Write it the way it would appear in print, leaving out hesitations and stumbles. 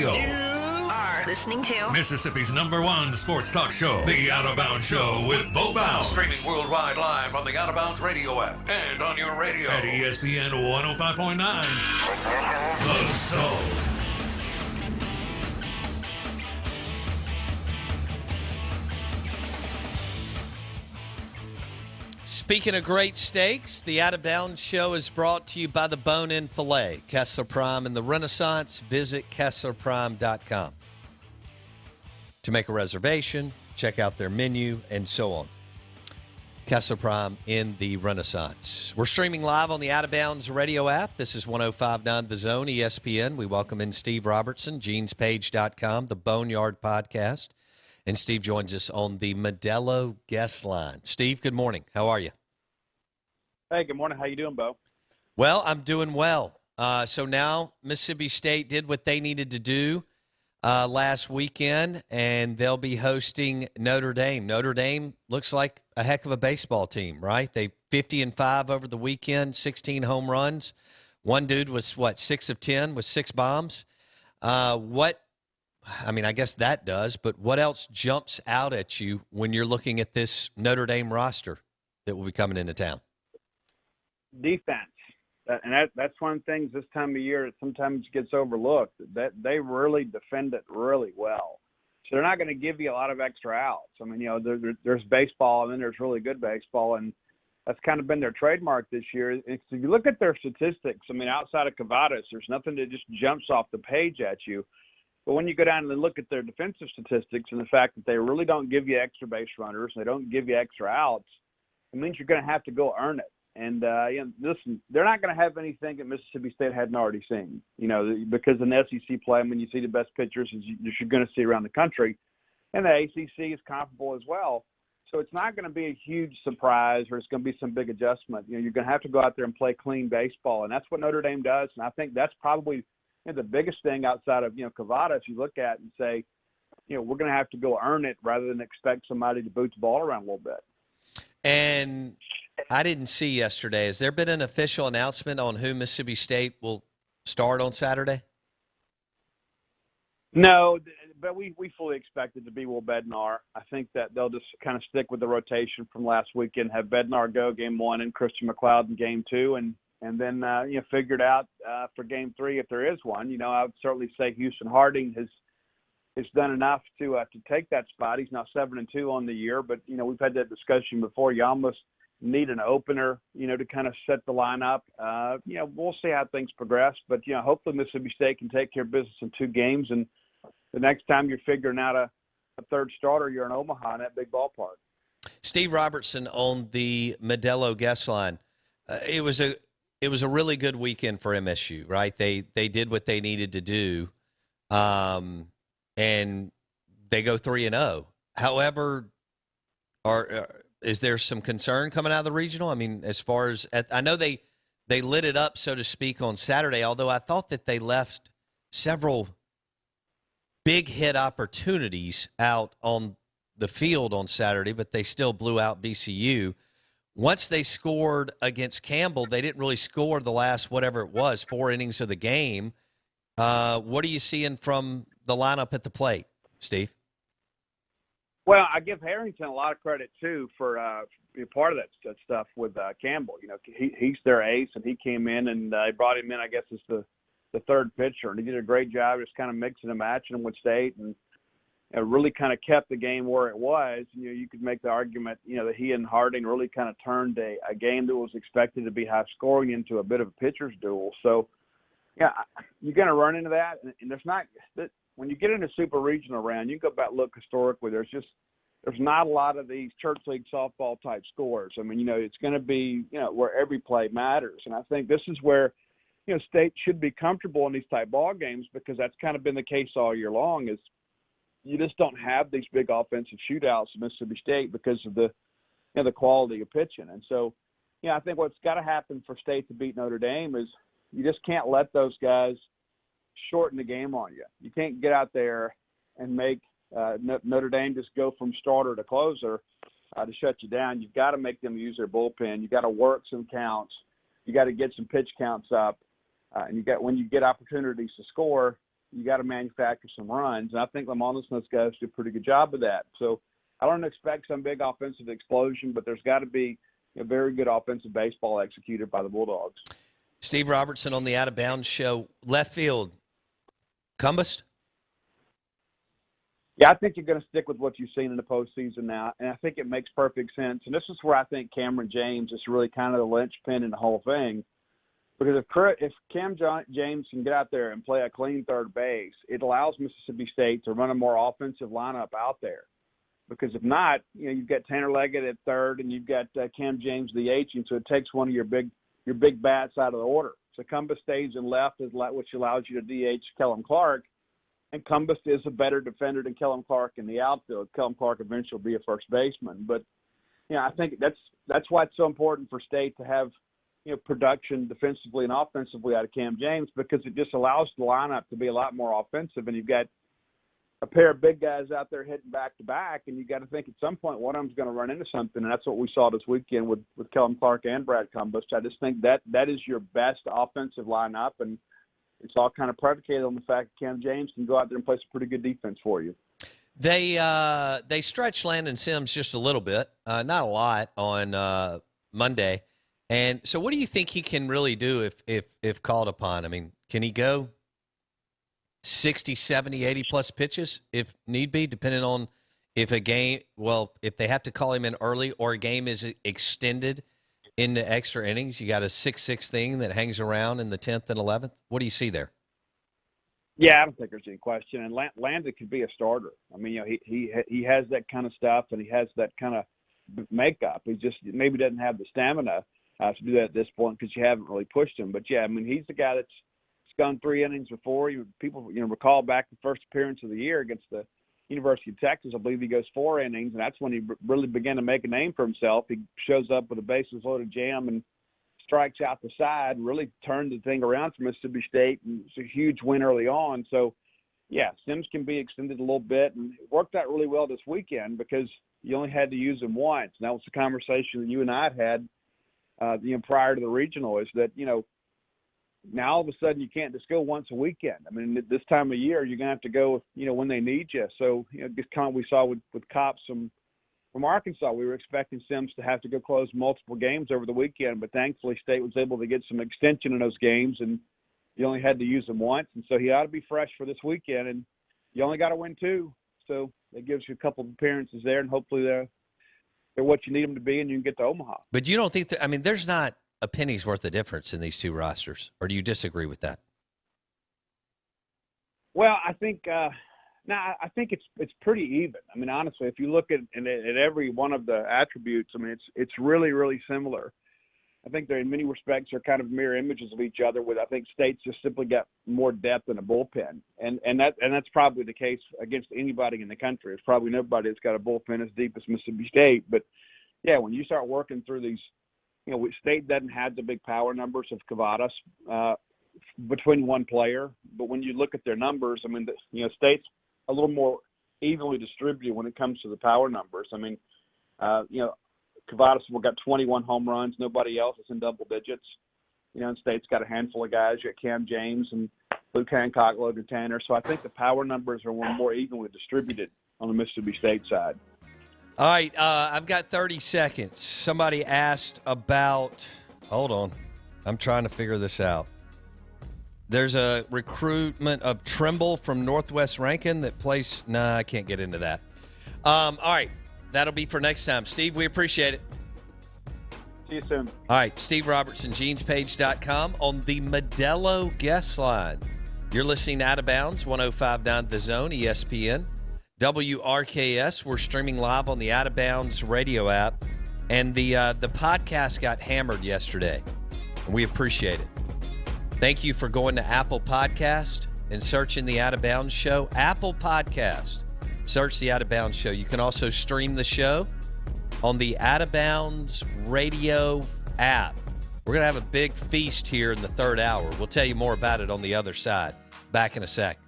radio. You are listening to Mississippi's #1 sports talk show, The Out of Bounds Show with Bo Bounds. Streaming worldwide live on the Out of Bounds radio app and on your radio at ESPN 105.9. The Zone. Speaking of great steaks, the Out of Bounds Show is brought to you by the Bone-In Filet, Kessler Prime and the Renaissance. Visit KesslerPrime.com to make a reservation, check out their menu, and so on. Kessler Prime in the Renaissance. We're streaming live on the Out of Bounds radio app. This is 105.9 The Zone, ESPN. We welcome in Steve Robertson, GenesPage.com, the Boneyard Podcast. And Steve joins us on the Modelo guest line. Steve, good morning. How are you? Hey, good morning. How you doing, Bo? Well, I'm doing well. So now Mississippi State did what they needed to do last weekend, and they'll be hosting Notre Dame. Notre Dame looks like a heck of a baseball team, right? They 50-5 over the weekend, 16 home runs. One dude was, 6 of 10 with 6 bombs. I guess that does, but what else jumps out at you when you're looking at this Notre Dame roster that will be coming into town? Defense. And that's one of the things this time of year that sometimes gets overlooked, that they really defend it really well. So they're not going to give you a lot of extra outs. I mean, there's baseball and then there's really good baseball, and that's kind of been their trademark this year. If you look at their statistics, outside of Cavadas, there's nothing that just jumps off the page at you. But when you go down and look at their defensive statistics and the fact that they really don't give you extra base runners, they don't give you extra outs, it means you're going to have to go earn it. And, listen, they're not going to have anything that Mississippi State hadn't already seen, because in the SEC play, when you see the best pitchers, you're going to see around the country. And the ACC is comparable as well. So it's not going to be a huge surprise or it's going to be some big adjustment. You're going to have to go out there and play clean baseball, and that's what Notre Dame does. And I think that's probably – the biggest thing outside of, Cavadas, you look at and say, we're going to have to go earn it rather than expect somebody to boot the ball around a little bit. And I didn't see yesterday. Has there been an official announcement on who Mississippi State will start on Saturday? No, but we fully expect it to be Will Bednar. I think that they'll just kind of stick with the rotation from last weekend, have Bednar go game 1 and Christian McLeod in game 2, and then, figured out for game 3 if there is one. I would certainly say Houston Harding has done enough to take that spot. He's now 7-2 on the year, but, we've had that discussion before. You almost need an opener, to kind of set the lineup. We'll see how things progress, but, hopefully Mississippi State can take care of business in 2 games, and the next time you're figuring out a third starter, you're in Omaha in that big ballpark. Steve Robertson on the Modelo guest line. It was a really good weekend for MSU, right? They did what they needed to do, and they go 3-0. However, is there some concern coming out of the regional? As far as I know, they lit it up, so to speak, on Saturday. Although I thought that they left several big hit opportunities out on the field on Saturday, but they still blew out VCU. Once they scored against Campbell, they didn't really score the last, 4 innings of the game. What are you seeing from the lineup at the plate, Steve? Well, I give Harrington a lot of credit, too, for being part of that stuff with Campbell. He's their ace, and he came in, and they brought him in, I guess, as the third pitcher. And he did a great job just kind of mixing and matching them with State, and really kind of kept the game where it was. You could make the argument, that he and Harding really kind of turned a game that was expected to be high scoring into a bit of a pitcher's duel. So, yeah, you're going to run into that. And there's not – when you get into Super Regional round, you can go back and look historically. There's not a lot of these church league softball type scores. It's going to be, where every play matters. And I think this is where, State should be comfortable in these type ball games, because that's kind of been the case all year long, is you just don't have these big offensive shootouts in Mississippi State because of the quality of pitching. And so, I think what's got to happen for State to beat Notre Dame is you just can't let those guys shorten the game on you. You can't get out there and make Notre Dame just go from starter to closer to shut you down. You've got to make them use their bullpen. You've got to work some counts. You got to get some pitch counts up. And when you get opportunities to score, you got to manufacture some runs. And I think Lemonis and those guys do a pretty good job of that. So I don't expect some big offensive explosion, but there's got to be a very good offensive baseball executed by the Bulldogs. Steve Robertson on the Out of Bounds show. Left field, Cumbest? Yeah, I think you're going to stick with what you've seen in the postseason now, and I think it makes perfect sense. And this is where I think Cameron James is really kind of the linchpin in the whole thing. Because if Cam James can get out there and play a clean third base, it allows Mississippi State to run a more offensive lineup out there. Because if not, you've got Tanner Leggett at third, and you've got Cam James DHing, so it takes one of your big bats out of the order. So Cumbest stays in left, which allows you to DH Kellum Clark. And Cumbest is a better defender than Kellum Clark in the outfield. Kellum Clark eventually will be a first baseman. But, I think that's why it's so important for State to have, production defensively and offensively out of Cam James, because it just allows the lineup to be a lot more offensive. And you've got a pair of big guys out there hitting back-to-back, and you got to think at some point one of them's going to run into something. And that's what we saw this weekend with Kellum Clark and Brad Cumbest. I just think that is your best offensive lineup, and it's all kind of predicated on the fact that Cam James can go out there and play some pretty good defense for you. They stretched Landon Sims just a little bit, not a lot, on Monday. And so what do you think he can really do if called upon? I mean, can he go 60, 70, 80-plus pitches if need be, depending on if they have to call him in early or a game is extended into extra innings? You got a 6-6 thing that hangs around in the 10th and 11th. What do you see there? Yeah, I don't think there's any question. And Landon could be a starter. I mean, he has that kind of stuff, and he has that kind of makeup. He just maybe doesn't have the stamina to do that at this point because you haven't really pushed him. But, yeah, I mean, he's the guy that's gone 3 innings before. People recall back the first appearance of the year against the University of Texas. I believe he goes 4 innings, and that's when he really began to make a name for himself. He shows up with a bases-loaded jam and strikes out the side, really turned the thing around for Mississippi State, and it's a huge win early on. So, yeah, Sims can be extended a little bit, and it worked out really well this weekend because you only had to use him once. And that was the conversation that you and I had prior to the regional, is that, now all of a sudden you can't just go once a weekend. I mean, this time of year you're going to have to go, when they need you. So, just kind of we saw with Cops from Arkansas, we were expecting Sims to have to go close multiple games over the weekend, but thankfully State was able to get some extension in those games, and you only had to use them once. And so he ought to be fresh for this weekend, and you only got to win 2. So that gives you a couple of appearances there, and hopefully they're what you need them to be, and you can get to Omaha. But you don't think that – I mean, there's not a penny's worth of difference in these two rosters, or do you disagree with that? Well, I think I think it's pretty even. I mean, honestly, if you look at every one of the attributes, I mean, it's really, really similar. I think they're in many respects are kind of mirror images of each other. With I think State's just simply got more depth in a bullpen, and that's probably the case against anybody in the country. It's probably nobody that's got a bullpen as deep as Mississippi State. But yeah, when you start working through these, State doesn't have the big power numbers of Cavadas between one player, but when you look at their numbers, I mean, State's a little more evenly distributed when it comes to the power numbers. I mean, Cavadas got 21 home runs. Nobody else is in double digits. And State's got a handful of guys. You got Cam James and Luke Hancock, Logan Tanner. So I think the power numbers are more evenly distributed on the Mississippi State side. All right, I've got 30 seconds. Somebody asked about – hold on. I'm trying to figure this out. There's a recruitment of Trimble from Northwest Rankin that plays – nah, I can't get into that. All right, that'll be for next time. Steve, we appreciate it. See you soon. All right, Steve Robertson, genespage.com on the Modelo guest line. You're listening to Out of Bounds, 105.9 The Zone, ESPN. WRKS, we're streaming live on the Out of Bounds radio app, and the podcast got hammered yesterday, and we appreciate it. Thank you for going to Apple Podcast and searching the Out of Bounds Show. Apple Podcast, search the Out of Bounds Show. You can also stream the show on the Out of Bounds radio app. We're going to have a big feast here in the third hour. We'll tell you more about it on the other side. Back in a sec.